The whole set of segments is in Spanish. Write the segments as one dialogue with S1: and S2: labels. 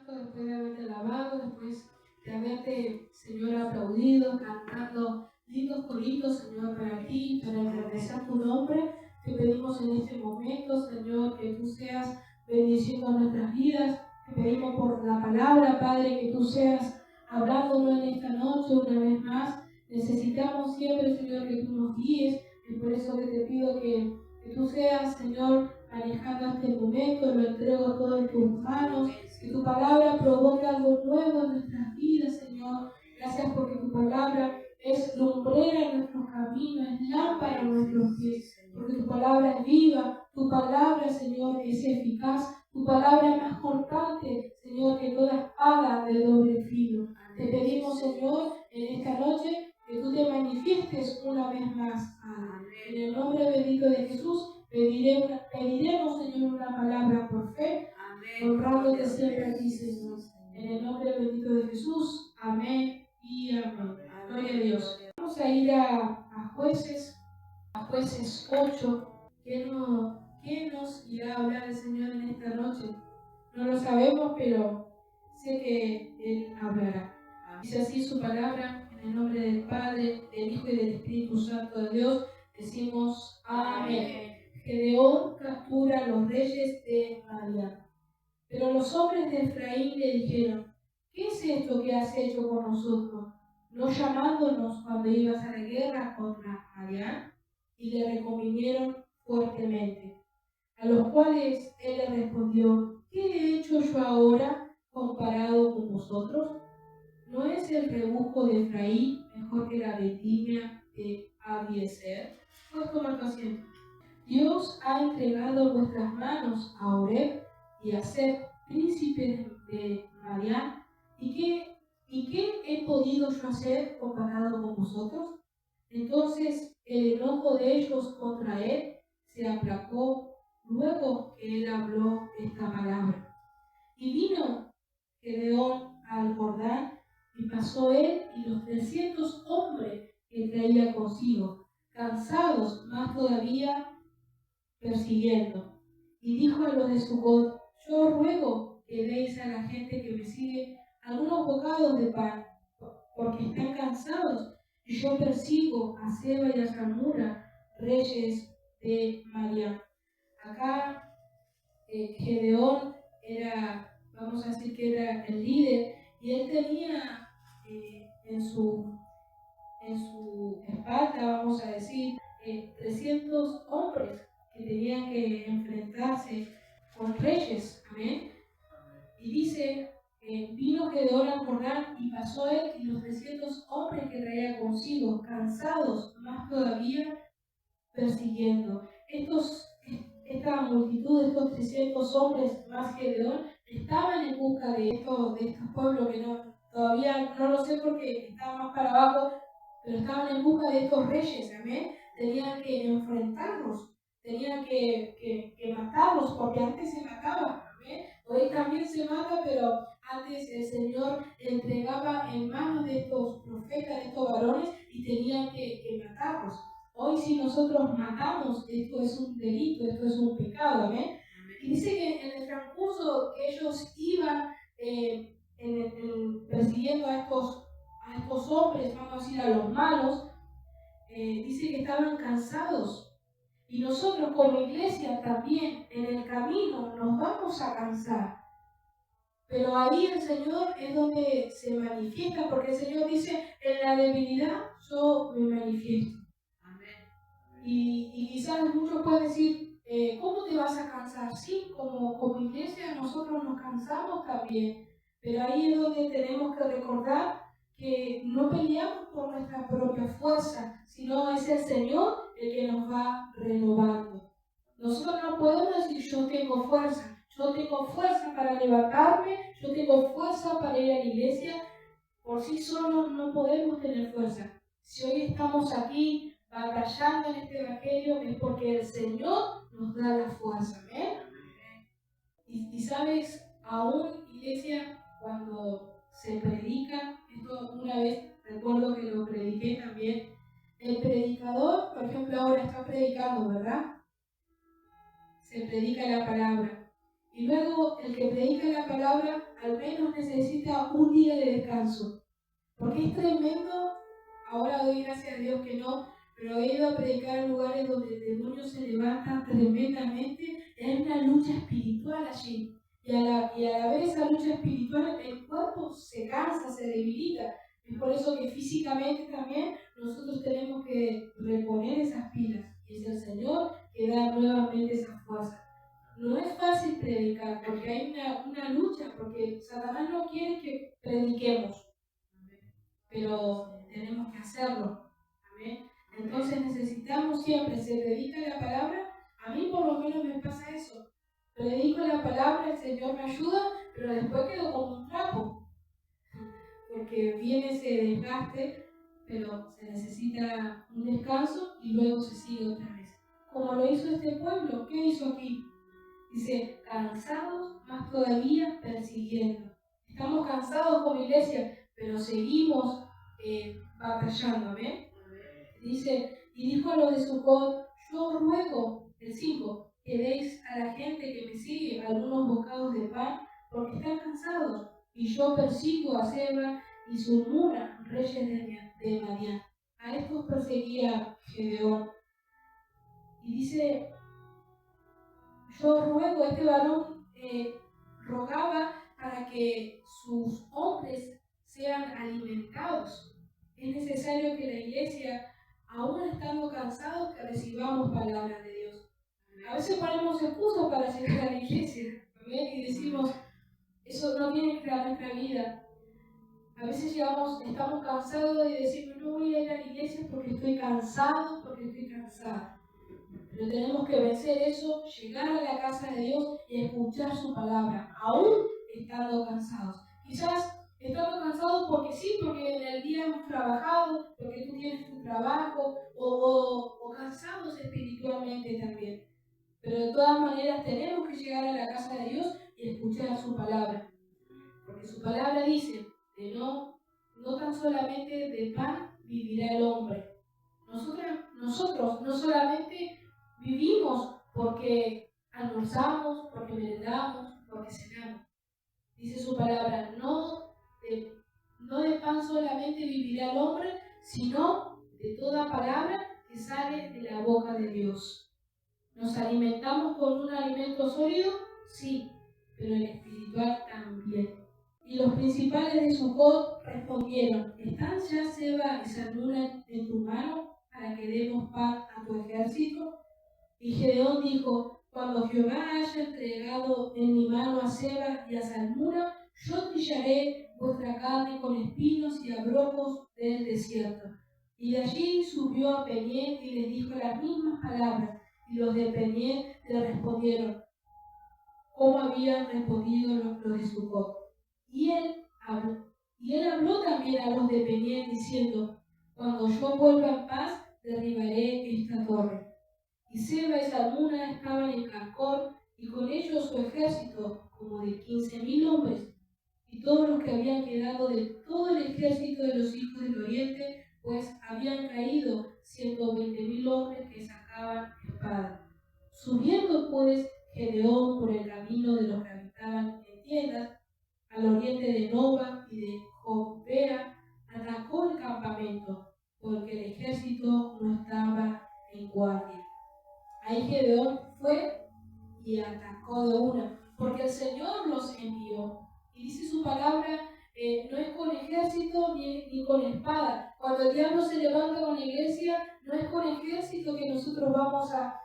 S1: Santo, después de haberte alabado, después de haberte, Señor, aplaudido, cantando lindos coritos, Señor, para ti, para engrandecer tu nombre. Te pedimos en este momento, Señor, que tú seas bendiciendo nuestras vidas. Te pedimos por la palabra, Padre, que tú seas hablándonos en esta noche una vez más. Necesitamos siempre, Señor, que tú nos guíes. Y por eso que te pido que tú seas, Señor, manejando este momento. Lo entrego todo en tus manos. Que tu palabra provoque algo nuevo en nuestras vidas, Señor. Gracias porque tu palabra es lumbrera en nuestros caminos, es lámpara en nuestros pies. Porque tu palabra es viva, tu palabra, Señor, es eficaz. Tu palabra es más cortante, Señor, que toda espada de doble filo. Te pedimos, Señor, en esta noche que tú te manifiestes una vez más. En el nombre bendito de Jesús, pediremos, Señor, una palabra por fe, honrándote siempre a ti, Señor. En el nombre bendito de Jesús, amén y amén. Gloria a Dios. Vamos a ir a Jueces 8. ¿Quién nos irá a hablar el Señor en esta noche? No lo sabemos, pero sé que Él hablará. Dice así su palabra, en el nombre del Padre, del Hijo y del Espíritu Santo de Dios, decimos amén. Gedeón captura a los reyes de Madián. Pero los hombres de Efraín le dijeron: ¿qué es esto que has hecho con nosotros, no llamándonos cuando ibas a la guerra contra Madián? Y le reconvinieron fuertemente. A los cuales él le respondió: ¿qué he hecho yo ahora comparado con vosotros? ¿No es el rebusco de Efraín mejor que la vendimia de Abiezer? Pues tomar asiento. Dios ha entregado en vuestras manos a Oreb y a Seb, príncipes de Madián. ¿Y qué he podido yo hacer comparado con vosotros? Entonces el enojo de ellos contra él se aplacó luego que él habló esta palabra. Y vino Gedeón al Jordán, y pasó él y los 300 hombres que traía consigo, cansados más todavía, persiguiendo. Y dijo a los de Sucot: yo ruego que deis a la gente que me sigue algunos bocados de pan, porque están cansados, y yo persigo a Seba y a Salmura, reyes de Madián. Acá Gedeón era, vamos a decir que era el líder, y él tenía en su espalda, vamos a decir, 300 hombres que tenían que enfrentarse con reyes. Amén. Y dice: vino Gedeón al Jordán, y pasó él y los 300 hombres que traía consigo, cansados más todavía, persiguiendo. Esta multitud, estos 300 hombres más Gedeón, estaban en busca de estos pueblos que todavía no lo sé porque estaban más para abajo, pero estaban en busca de estos reyes. Amén. Tenían que enfrentarlos, tenían que matarlos, porque antes se mataba. Amén. Hoy también se mata, pero antes el Señor entregaba en manos de estos profetas, de estos varones, y tenían que matarlos. Hoy si nosotros matamos, esto es un delito, esto es un pecado. ¿Amén? Y dice que en el transcurso que ellos iban persiguiendo a estos hombres, vamos a decir a los malos, dice que estaban cansados. Y nosotros como iglesia también en el camino nos vamos a cansar. Pero ahí el Señor es donde se manifiesta, porque el Señor dice: en la debilidad yo me manifiesto. Y quizás muchos pueden decir: ¿cómo te vas a cansar? Sí, como iglesia nosotros nos cansamos también, pero ahí es donde tenemos que recordar que no peleamos por nuestra propia fuerza, sino es el Señor el que nos va renovando. Nosotros no podemos decir: yo tengo fuerza para levantarme, yo tengo fuerza para ir a la iglesia. Por sí solos no podemos tener fuerza. Si hoy estamos aquí batallando en este evangelio, es porque el Señor nos da la fuerza. ¿Amén? Y sabes, aún iglesia, cuando se predica, esto una vez recuerdo que lo prediqué también, el predicador, por ejemplo, ahora está predicando, ¿verdad? Se predica la palabra. Y luego el que predica la palabra al menos necesita un día de descanso. Porque es tremendo, ahora doy gracias a Dios que no, pero he ido a predicar en lugares donde el demonio se levanta tremendamente. Hay una lucha espiritual allí. Y al haber esa lucha espiritual, el cuerpo se cansa, se debilita. Es por eso que físicamente también nosotros tenemos que reponer esas pilas. Y es el Señor que da nuevamente esa fuerza. No es fácil predicar porque hay una lucha, porque Satanás no quiere que prediquemos, pero tenemos que hacerlo. ¿Amén? Entonces necesitamos siempre, se predica la palabra. A mí por lo menos me pasa eso. Predico la palabra, el Señor me ayuda, pero después quedo como un trapo, porque viene ese desgaste, pero se necesita un descanso y luego se sigue otra vez. Como lo hizo este pueblo, ¿qué hizo aquí? Dice, cansados, más todavía persiguiendo. Estamos cansados como iglesia, pero seguimos batallando, ¿amén? Dice, y dijo a los de Sucot, yo ruego, el 5, que deis a la gente que me sigue algunos bocados de pan, porque están cansados, y yo persigo a Seba y Zulmuna, reyes de Madián. A estos perseguía Gedeón. Y dice, yo ruego, este varón rogaba para que sus hombres sean alimentados. Es necesario que la iglesia, aún estando cansados, que recibamos palabras de Dios. A veces ponemos excusas para llegar a la iglesia, ¿verdad? Y decimos, eso no tiene que ver nuestra vida. A veces estamos cansados y decimos, no voy a ir a la iglesia porque estoy cansado, porque estoy cansada. Pero tenemos que vencer eso, llegar a la casa de Dios y escuchar su palabra, aún estando cansados. Quizás estando cansados porque sí, porque en el día hemos trabajado, porque tú tienes tu trabajo, o cansados espiritualmente también. Pero de todas maneras tenemos que llegar a la casa de Dios y escuchar su palabra. Porque su palabra dice que no tan solamente de pan vivirá el hombre. Nosotros no solamente vivimos porque almorzamos, porque merendamos, porque cenamos. Dice su palabra, no de pan solamente vivirá el hombre, sino de toda palabra que sale de la boca de Dios. ¿Nos alimentamos con un alimento sólido? Sí, pero el espiritual también. Y los principales de Sucot respondieron, ¿están ya Seba y Salmuna en tu mano para que demos paz a tu ejército? Y Gedeón dijo, cuando Jehová haya entregado en mi mano a Seba y a Salmuna, yo trillaré vuestra carne con espinos y abrojos del desierto. Y de allí subió a Peniel y les dijo las mismas palabras, y los de Peniel le respondieron, como habían respondido los de Sucot. Y él habló también a los de Peniel diciendo, cuando yo vuelva en paz, derribaré esta torre. Y Seba y Salmuna estaban en Carcor, y con ellos su ejército, como de 15,000 hombres, y todos los que habían quedado de todo el ejército de los hijos del oriente, pues habían caído 120,000 hombres que sacaban espada. Subiendo pues Gedeón por el camino de los que habitaban en tiendas, al oriente de Nova y de Jopea, atacó el campamento, porque el ejército no estaba en guardia. Ahí Gedeón fue y atacó de una, porque el Señor los envió. Y dice su palabra, no es con ejército ni con espada. Cuando el diablo se levanta con la iglesia, no es con ejército que nosotros vamos a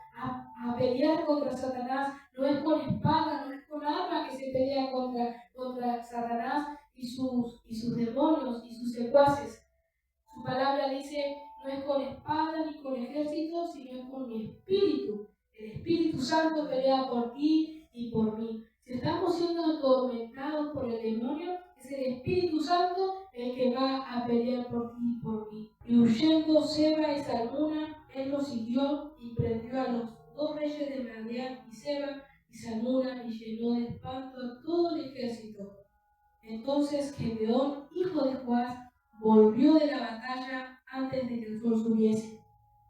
S1: pelear contra Satanás, no es con espada, no es con arma que se pelea contra Satanás y sus demonios y sus secuaces. Su palabra dice, no es con espada ni con ejército, sino es con mi espíritu. El Espíritu Santo pelea por ti y por mí. Si estamos siendo atormentados por el demonio, es el Espíritu Santo el que va a pelear por ti y por mí. Y huyendo Seba y Salmuna, él los siguió y prendió a los 2 reyes de Madián y Seba y Salmuna y llenó de espanto a todo el ejército. Entonces Gedeón, hijo de Joás, volvió de la batalla antes de que el sol subiese,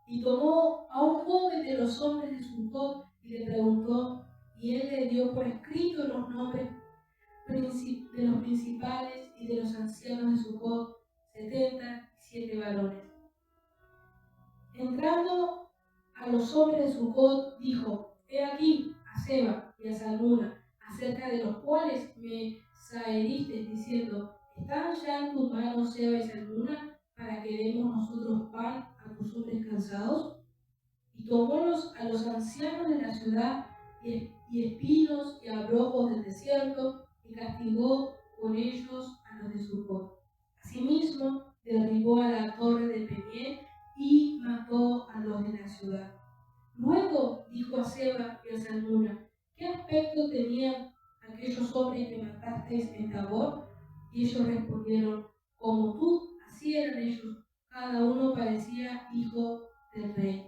S1: y tomó a un joven de los hombres de Sucot y le preguntó, y él le dio por escrito los nombres de los principales y de los ancianos de Sucot, 77 varones. Entrando a los hombres de Sucot, dijo: he aquí a Seba y a Salmuna, acerca de los cuales me saheriste, diciendo: ¿están ya en tus manos Seba y Salmuna, para que demos nosotros pan a tus hombres cansados? Y tomólos a los ancianos de la ciudad y espinos y abrojos del desierto, y castigó con ellos a los de Sucot. Asimismo, derribó a la torre de Peniel y mató a los de la ciudad. Luego dijo a Seba y a Salmuna: ¿qué aspecto tenían aquellos hombres que matasteis en Tabor? Y ellos respondieron: como tú, así eran ellos, cada uno parecía hijo del rey.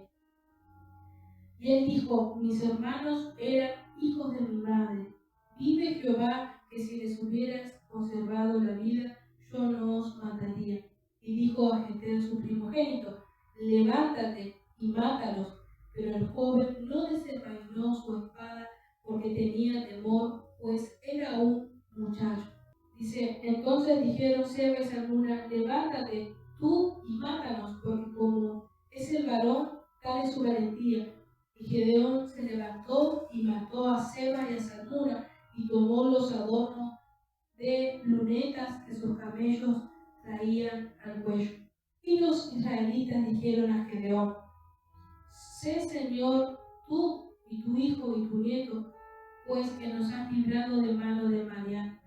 S1: Y él dijo: mis hermanos eran hijos de mi madre. Vive Jehová, que si les hubieras conservado la vida, yo no os mataría. Y dijo a Jeter su primogénito: levántate y mátalos. Pero el joven no desenvainó su espada porque tenía temor, pues era un muchacho. Dice: entonces dijeron Seba y Salmuna: levántate tú y mátanos, porque como es el varón, tal es su valentía. Y Gedeón se levantó y mató a Seba y a Salmuna, y tomó los adornos de lunetas que sus camellos traían al cuello. Y los israelitas dijeron a Gedeón: sé Señor, tú y tu hijo y tu nieto, pues que nos has librado de mano de Madián.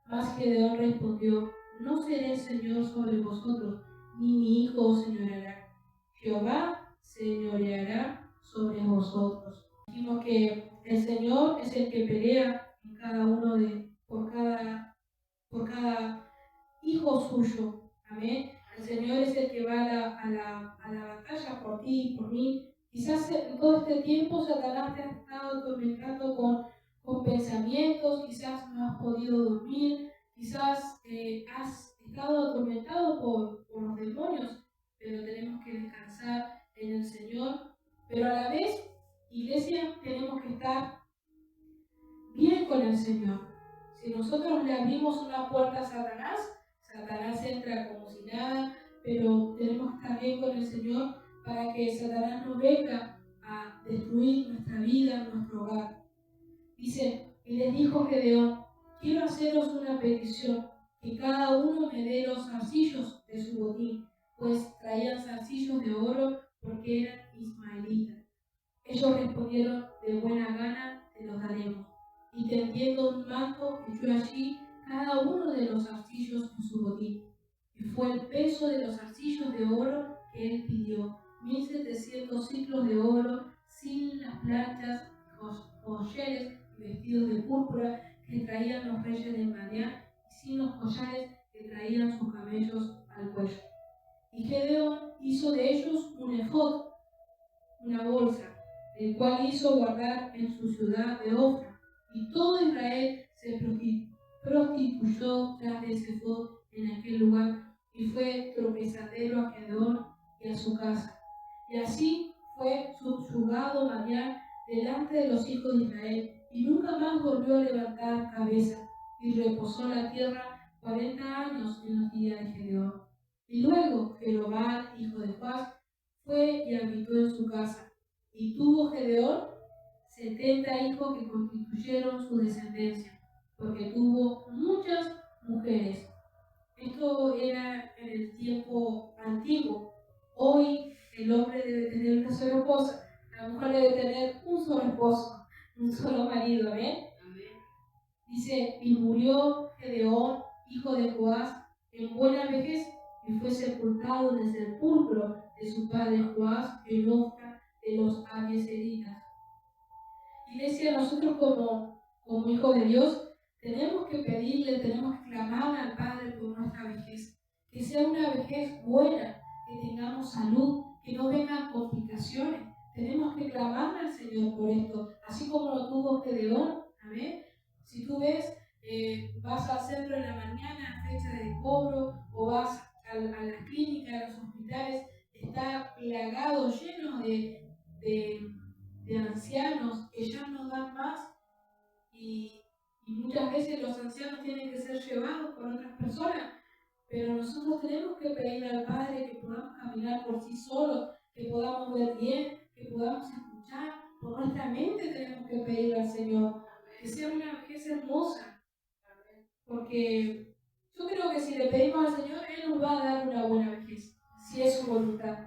S1: Mas Gedeón respondió: no seré Señor sobre vosotros, ni mi hijo os señoreará. Jehová señoreará sobre vosotros. Dijimos que el Señor es el que pelea en cada uno por cada hijo suyo. Amén. El Señor es el que va a la batalla por ti y por mí. Quizás en todo este tiempo Satanás te ha estado atormentando con pensamientos, quizás no has podido dormir, quizás has estado atormentado por los demonios, pero tenemos que descansar en el Señor. Pero a la vez, iglesia, tenemos que estar bien con el Señor. Si nosotros le abrimos una puerta a Satanás, Satanás entra como si nada, pero tenemos que estar bien con el Señor para que Satanás no venga a destruir nuestra vida, nuestro hogar. Dice: y les dijo Gedeón: quiero haceros una petición, que cada uno me dé los zarcillos de su botín, pues traían zarcillos de oro porque eran ismaelitas. Ellos respondieron: de buena gana te los daremos. Y tendiendo un manto, echó allí cada uno de los zarcillos en su botín. Y fue el peso de los zarcillos de oro que él pidió: 1700 ciclos de oro, sin las planchas, joyeles y vestidos de púrpura que traían los reyes de Madián, y sin los collares que traían sus camellos al cuello. Y Gedeón hizo de ellos un efod, una bolsa, el cual hizo guardar en su ciudad de Ofra. Y todo Israel se prostituyó tras de ese efod en aquel lugar, y fue tropezadero a Gedeón y a su casa. Y así fue subyugado Madián delante de los hijos de Israel, y nunca más volvió a levantar cabeza, y reposó la tierra 40 años en los días de Gedeón. Y luego Jerobal, hijo de Joás, fue y habitó en su casa. Y tuvo Gedeón 70 hijos que constituyeron su descendencia, porque tuvo muchas mujeres. Esto era en el tiempo antiguo. Hoy el hombre debe tener una sola esposa, la mujer debe tener un solo esposo, un solo marido. ¿Amén? Dice: y murió Gedeón, hijo de Joás, en buena vejez, y fue sepultado en el sepulcro de su padre Joás en Ofra de los Abiezeritas. Iglesia, nosotros como hijos de Dios tenemos que pedirle, tenemos que clamar al Padre por nuestra vejez, que sea una vejez buena, que tengamos salud, que no vengan complicaciones. Tenemos que clamar al Señor por esto, así como lo tuvo Gedeón. Amén. Si tú ves, vas al centro en la mañana, fecha de cobro, o vas a las clínicas, a los hospitales, está plagado, lleno de ancianos que ya no dan más, y muchas veces los ancianos tienen que ser llevados por otras personas, pero nosotros tenemos que pedirle al Padre que podamos caminar por sí solos, que podamos ver bien, que podamos escuchar. Por nuestra mente tenemos que pedirle al Señor que sea una vejez hermosa, porque yo creo que si le pedimos al Señor, Él nos va a dar una buena vejez, si es su voluntad.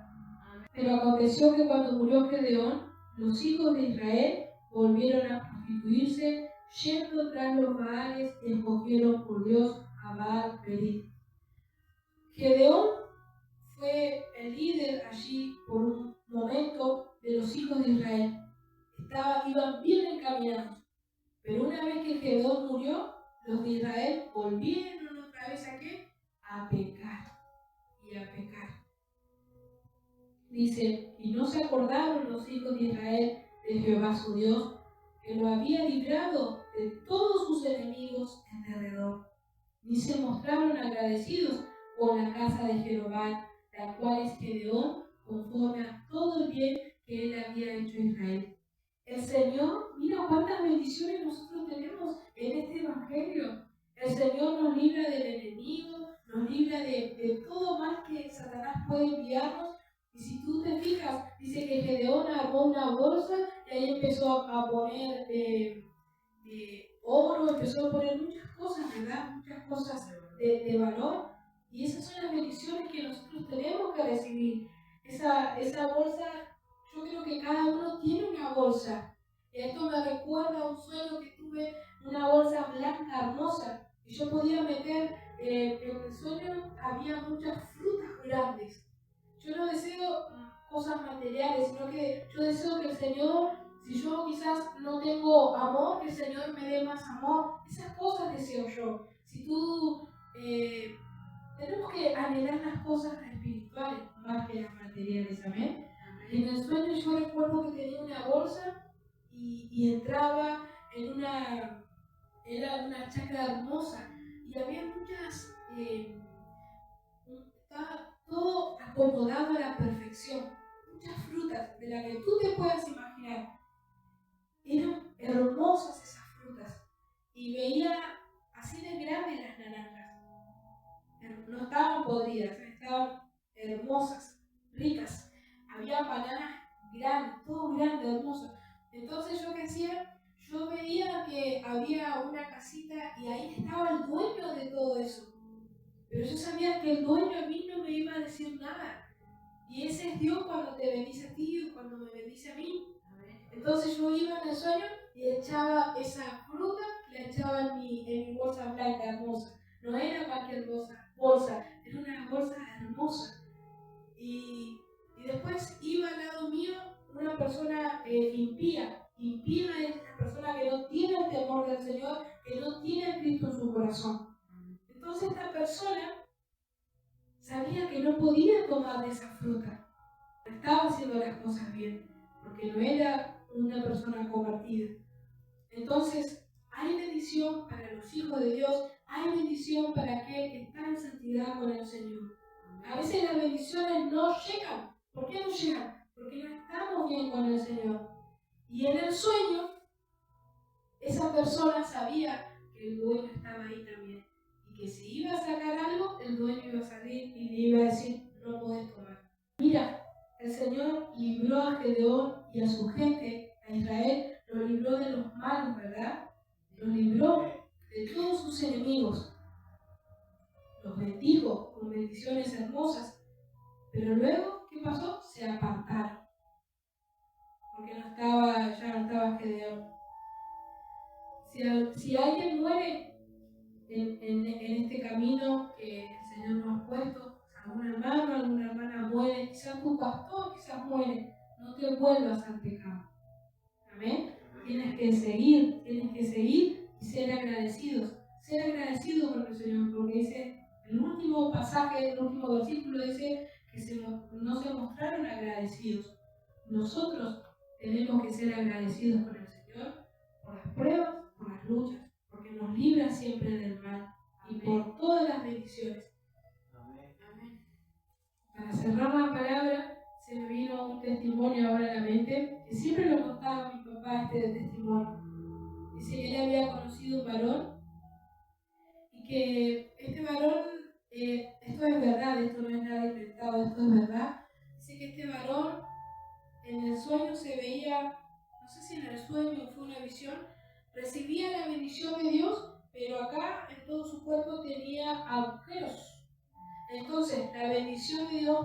S1: Pero aconteció que cuando murió Gedeón, los hijos de Israel volvieron a prostituirse, yendo tras los Baales, y escogieron por Dios a Baal Perit. Gedeón fue el líder allí por un momento de los hijos de Israel. Iban bien encaminados. Pero una vez que Gedeón murió, los de Israel volvieron otra vez ¿a qué? A pecar y a pecar. Dice, y no se acordaron los hijos de Israel de Jehová su Dios, que lo había librado de todos sus enemigos en derredor, ni se mostraron agradecidos con la casa de Jehová, la cual es Gedeón, conforme a todo el bien que él había hecho a Israel. El Señor, mira cuántas bendiciones nosotros tenemos en este Evangelio. El Señor nos libra del enemigo, nos libra de todo mal que Satanás puede enviarnos. Y si tú te fijas, dice que Gedeón armó una bolsa y ahí empezó a poner oro, empezó a poner muchas cosas, ¿verdad? Muchas cosas de valor. Y esas son las bendiciones que nosotros tenemos que recibir. Esa bolsa, yo creo que cada uno tiene una bolsa. Y esto me recuerda a un sueño que tuve, una bolsa blanca hermosa. Y yo podía meter, en el sueño había muchas frutas grandes. Yo no deseo cosas materiales, sino que yo deseo que el Señor, si yo quizás no tengo amor, que el Señor me dé más amor. Esas cosas deseo yo. Si tú, tenemos que anhelar las cosas espirituales más que las materiales, ¿amén? Y en el sueño yo recuerdo que tenía una bolsa y entraba era una chacra hermosa y había muchas, estaba todo acomodado a la perfección, muchas frutas de las que tú te puedas imaginar. Eran hermosas esas frutas y veía así de grandes las naranjas. No estaban podridas, estaban hermosas, ricas. Había bananas grandes, todo grande, hermoso. Entonces yo qué hacía, yo veía que había una casita y ahí estaba el dueño de todo eso. Pero yo sabía que el dueño a mí no me iba a decir nada. Y ese es Dios cuando te bendice a ti o cuando me bendice a mí. Entonces yo iba en el sueño y echaba esa fruta, la echaba en mi bolsa blanca hermosa. No era cualquier bolsa, era una bolsa hermosa. Y después iba al lado mío una persona impía. Impía es la persona que no tiene el temor del Señor, que no tiene a Cristo en su corazón. Entonces esta persona sabía que no podía tomar de esa fruta. Estaba haciendo las cosas bien, porque no era una persona convertida. Entonces, hay bendición para los hijos de Dios, hay bendición para aquel que está en santidad con el Señor. A veces las bendiciones no llegan. ¿Por qué no llegan? Porque no estamos bien con el Señor. Y en el sueño, esa persona sabía que el dueño estaba ahí también. Y que si iba a sacar algo, el dueño iba a salir y le iba a decir, no podés tomar. Mira, el Señor libró a Gedeón y a su gente, a Israel, lo libró de los malos, ¿verdad? Los libró de todos sus enemigos. Los bendijo con bendiciones hermosas. Pero luego, ¿qué pasó? Se apartaron. Porque ya no estaba Gedeón. Si alguien muere en este camino que el Señor nos ha puesto, algún hermano, alguna hermana muere, quizás tu pastor quizás muere, no te vuelvas al pecado. Amén. Tienes que seguir y ser agradecidos. Ser agradecidos con el Señor, porque dice, el último pasaje, el último versículo dice que no se mostraron agradecidos. Nosotros tenemos que ser agradecidos con el Señor por las pruebas, por las luchas, porque nos libra siempre del mal y por todas las bendiciones. Amén. Para cerrar la palabra, se me vino un testimonio ahora a la mente, que siempre lo contaba mi papá este testimonio. Dice que él había conocido un varón y que este varón, esto es verdad, esto no es nada inventado, esto es verdad. Dice que este varón en el sueño se veía, no sé si en el sueño fue una visión, recibía la bendición de Dios, pero acá en todo su cuerpo tenía agujeros. Entonces la bendición de Dios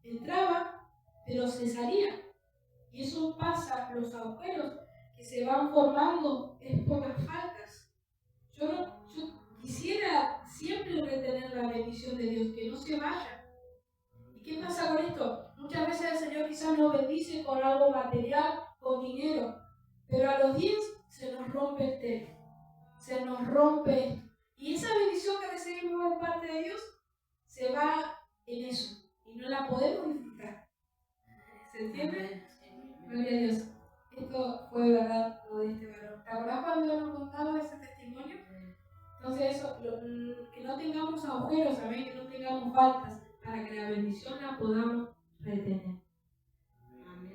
S1: entraba, pero se salía. Y eso pasa, los agujeros que se van formando es por las faltas. Yo quisiera siempre retener la bendición de Dios, que no se vaya. ¿Y qué pasa con esto? Muchas veces el Señor quizás nos bendice con algo material, con dinero, pero a los 10 se nos rompe el telo, se nos rompe esto. Y esa bendición que recibimos de parte de Dios se va en eso y no la podemos disfrutar. ¿Se entiende? Gloria a Dios. Esto fue verdad lo de este varón. ¿Te acordás cuando nos contaba ese testimonio? Entonces eso, que no tengamos agujeros, ¿sabes? Que no tengamos faltas, para que la bendición la podamos retener.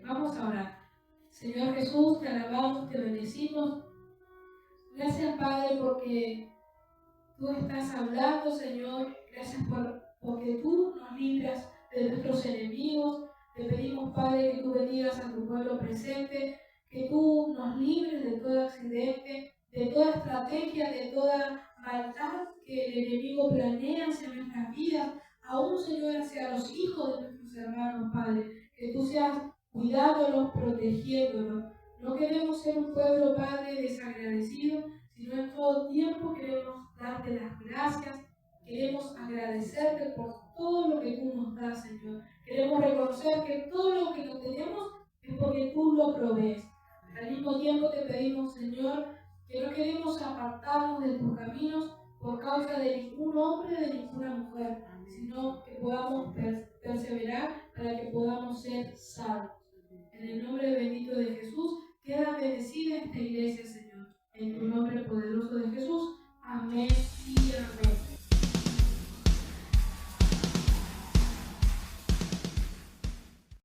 S1: Vamos a orar. Señor Jesús, te alabamos, te bendecimos. Gracias, Padre, porque tú estás hablando, Señor. Gracias porque tú nos libras de nuestros enemigos. Te pedimos, Padre, que tú bendigas a tu pueblo presente, que tú nos libres de todo accidente, de toda estrategia, de toda maldad que el enemigo planea hacia nuestras vidas, aún, Señor, hacia los hijos de nuestros hermanos, Padre. Que tú seas cuidándolos, protegiéndolos. No queremos ser un pueblo, Padre, desagradecido, sino en todo tiempo queremos darte las gracias, queremos agradecerte por todo lo que tú nos das, Señor. Queremos reconocer que todo lo que no tenemos es porque tú lo provees. Al mismo tiempo te pedimos, Señor, que no queremos apartarnos de tus caminos por causa de ningún hombre, de ninguna mujer, sino que podamos perseverar para que podamos ser salvos. En el nombre bendito de Jesús, queda bendecida esta iglesia, Señor. En tu nombre poderoso de Jesús. Amén.